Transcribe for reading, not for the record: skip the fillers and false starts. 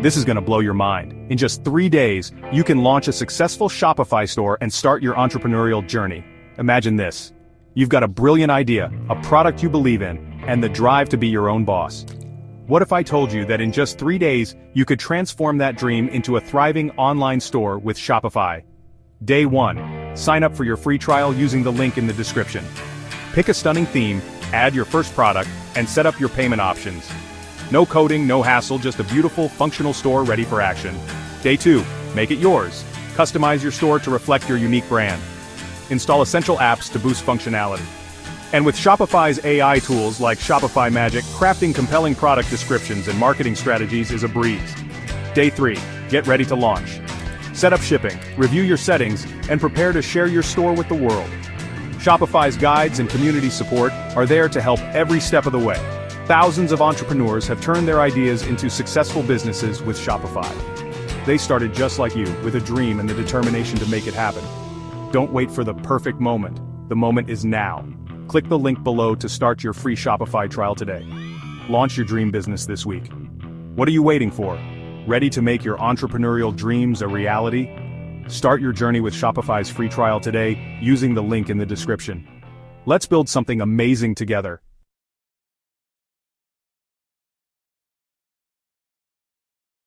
This is gonna blow your mind. In just 3 days, you can launch a successful Shopify store and start your entrepreneurial journey. Imagine this. You've got a brilliant idea, a product you believe in, and the drive to be your own boss. What if I told you that in just 3 days, you could transform that dream into a thriving online store with Shopify? Day 1. Sign up for your free trial using the link in the description. Pick a stunning theme, add your first product, and set up your payment options. No coding, no hassle, just a beautiful, functional store ready for action. Day 2. Make it yours. Customize your store to reflect your unique brand. Install essential apps to boost functionality. And with Shopify's AI tools like Shopify Magic, crafting compelling product descriptions and marketing strategies is a breeze. Day 3. Get ready to launch. Set up shipping, review your settings, and prepare to share your store with the world. Shopify's guides and community support are there to help every step of the way. Thousands of entrepreneurs have turned their ideas into successful businesses with Shopify. They started just like you, with a dream and the determination to make it happen. Don't wait for the perfect moment. The moment is now. Click the link below to start your free Shopify trial today. Launch your dream business this week. What are you waiting for? Ready to make your entrepreneurial dreams a reality? Start your journey with Shopify's free trial today using the link in the description. Let's build something amazing together.